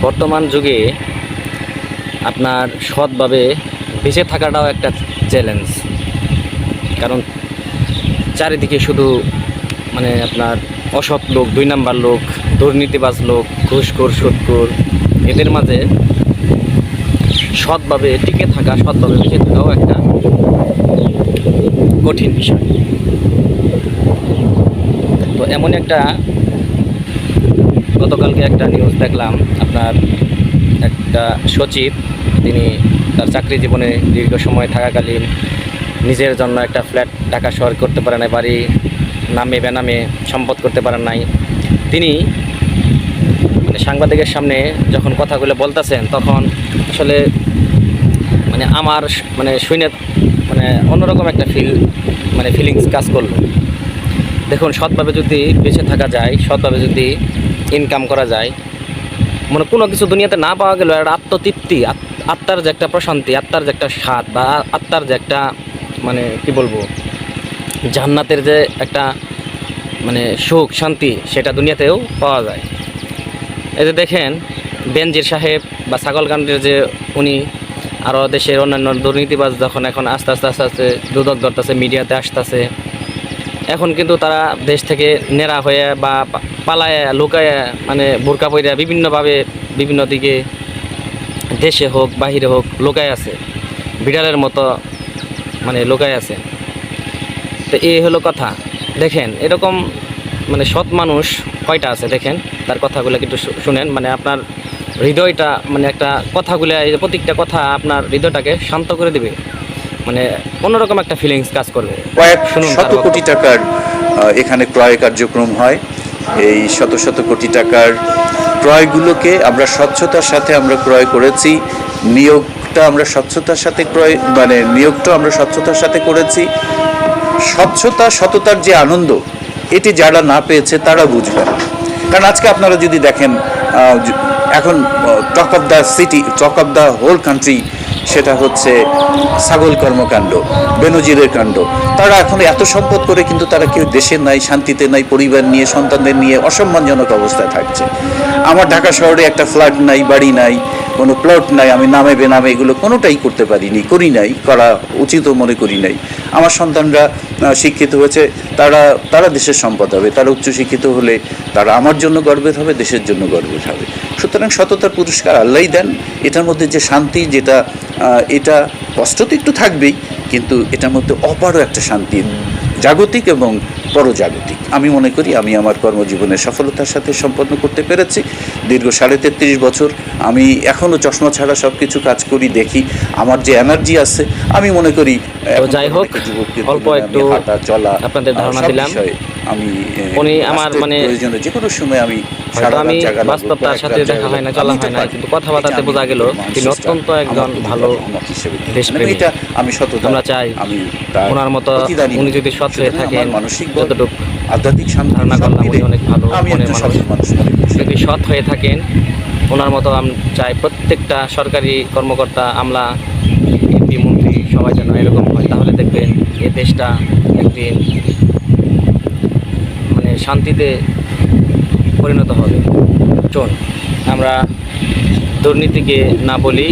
বর্তমান যুগে আপনার সৎভাবে বেঁচে থাকাটাও একটা চ্যালেঞ্জ। কারণ চারিদিকে শুধু মানে আপনার অসৎ লোক, 2 নাম্বার লোক, দুর্নীতিবাজ লোক, ঘুষখোর, সুদখোর, এদের মাঝে সৎভাবে টিকে থাকা, সৎভাবে বেঁচে থাকাও একটা কঠিন বিষয়। তো এমন একটা গতকালকে একটা নিউজ দেখলাম, আপনার একটা সচিব, তিনি তার চাকরি জীবনে দীর্ঘ সময় থাকাকালীন নিজের জন্য একটা ফ্ল্যাট ঢাকা শহর করতে পারে নাই, বাড়ি নামে বেনামে সম্পদ করতে পারেন নাই। তিনি মানে সাংবাদিকের সামনে যখন কথাগুলো বলতেছেন, তখন আসলে মানে আমার মানে শুনে মানে অন্যরকম একটা ফিলিংস কাজ করলো। দেখুন, সৎভাবে যদি বেঁচে থাকা যায়, সৎভাবে যদি ইনকাম করা যায়, মানে কোনো কিছু দুনিয়াতে না পাওয়া গেলেও একটা আত্মতৃপ্তি, আত্মার যে একটা প্রশান্তি, আত্মার যে একটা স্বাদ, বা আত্মার যে একটা মানে কি বলবো, জান্নাতের যে একটা মানে সুখ শান্তি, সেটা দুনিয়াতেও পাওয়া যায়। এই যে দেখেন, বেনজির সাহেব বা ছাগলকাণ্ডের যে উনি, আরও দেশের অন্যান্য দুর্নীতিবাজ যখন এখন আস্তে আস্তে দুদক ধরতেছে, মিডিয়াতে আসতেছে, এখন কিন্তু তারা দেশ থেকে নেড়া হয়ে বা পালায় লুকায়, মানে বোরকা পইরা বিভিন্নভাবে বিভিন্ন দিকে দেশে হোক বাহিরে হোক লুকায় আছে, বিড়ালের মতো মানে লুকায় আছে। তো এই হলো কথা। দেখেন, এরকম মানে সৎ মানুষ কয়টা আছে দেখেন, তার কথাগুলো একটু শুনেন, মানে আপনার হৃদয়টা মানে একটা কথাগুলো, এই যে প্রত্যেকটা কথা আপনার হৃদয়টাকে শান্ত করে দিবে, মানে অন্যরকম একটা ফিলিংস কাজ করবে। কয়েক শত কোটি টাকার এখানে ক্রয় কার্যক্রম হয়। এই শত শত কোটি টাকার ক্রয়গুলোকে আমরা স্বচ্ছতার সাথে আমরা ক্রয় করেছি। নিয়োগটা আমরা স্বচ্ছতার সাথে নিয়োগটা আমরা স্বচ্ছতার সাথে করেছি। স্বচ্ছতা, সততার যে আনন্দ, এটি যারা না পেয়েছে তারা বুঝবে। কারণ আজকে আপনারা যদি দেখেন, এখন talk of the city, talk of the whole country, সেটা হচ্ছে ছাগল কর্মকাণ্ড, বেনজিরের কাণ্ড। তারা এখন এত সম্পদ করে কিন্তু তারা কেউ দেশে নাই, শান্তিতে নাই, পরিবার নিয়ে, সন্তানদের নিয়ে অসম্মানজনক অবস্থায় থাকছে। আমার ঢাকা শহরে একটা ফ্ল্যাট নাই, বাড়ি নাই, কোনো প্লট নাই, আমি নামে বেনামে এগুলো কোনোটাই করতে পারিনি, করি নাই, করা উচিতও মনে করি নাই। আমার সন্তানরা শিক্ষিত হয়েছে, তারা দেশের সম্পদ হবে, তারা উচ্চশিক্ষিত হলে তারা আমার জন্য গর্বের হবে, দেশের জন্য গর্বের হবে। সুতরাং সততার পুরস্কার আল্লাহই দেন। এটার মধ্যে যে শান্তি, যেটা এটা কষ্ট তো একটু থাকবেই, কিন্তু এটার মধ্যে অপারও একটা শান্তি, জাগতিক এবং পরজাগতিক। আমি মনে করি আমি আমার কর্মজীবনের সফলতার সাথে সম্পন্ন করতে পেরেছি। দীর্ঘ 33.5 বছর আমি এখনও চশমা ছাড়া সব কিছু কাজ করি, দেখি। আমার যে এনার্জি আছে, আমি মনে করি যাই হোক, অল্প একটু হাঁটা চলা আপনাদের ধারণা দিলাম। আমি উনি আমার মানে প্রয়োজনে যে কোনো সময় আমি বাস্তব তার সাথে দেখা হয় না, চলা হয় না, কিন্তু কথাবার্তাতে বোঝা গেল তিনি অত্যন্ত একজন ভালো দেশপ্রেমী। আমি সততা, আমরা চাই ওনার মতো উনি যদি সৎ হয়ে থাকেন, যতটুকু আধ্যাত্মিক ধারণা করলাম উনি অনেক ভালো মনের মানুষ। যদি সৎ হয়ে থাকেন ওনার মতো, আমি চাই প্রত্যেকটা সরকারি কর্মকর্তা, আমলা, এমপি, মন্ত্রী সবাই যেন এরকম হয়। তাহলে দেখবেন এই দেশটা একদিন মানে শান্তিতে পরিণত হবে। চলুন আমরা দুর্নীতিকে না বলি,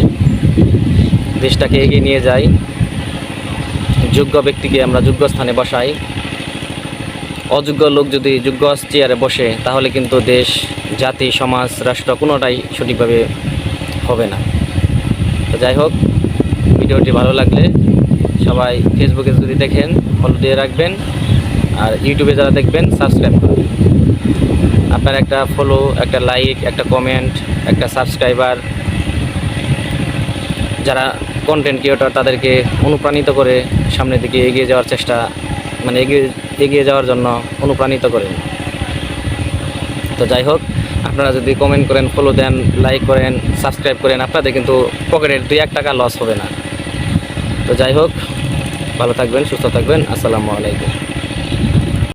দেশটাকে এগিয়ে নিয়ে যাই, যোগ্য ব্যক্তিকে আমরা যোগ্য স্থানে বসাই। অযোগ্য লোক যদি যোগ্য চেয়ারে বসে, তাহলে কিন্তু দেশ, জাতি, সমাজ, রাষ্ট্র কোনোটাই সঠিকভাবে হবে না। তো যাই হোক, ভিডিওটি ভালো লাগলে সবাই ফেসবুকে যদি দেখেন ফলো দিয়ে রাখবেন, আর ইউটিউবে যারা দেখবেন সাবস্ক্রাইব করবেন। আপনার একটা ফলো, একটা লাইক, একটা কমেন্ট, একটা সাবস্ক্রাইবার, যারা কন্টেন্ট ক্রিয়েটর, তাদেরকে অনুপ্রাণিত করে সামনের দিকে এগিয়ে যাওয়ার চেষ্টা, মানে এগিয়ে যাওয়ার জন্য অনুপ্রাণিত করেন। তো যাই হোক, আপনারা যদি কমেন্ট করেন, ফলো দেন, লাইক করেন, সাবস্ক্রাইব করেন, আপনাদের কিন্তু পকেটের 2-1 টাকা লস হবে না। তো যাই হোক, ভালো থাকবেন, সুস্থ থাকবেন। আসসালামু আলাইকুম।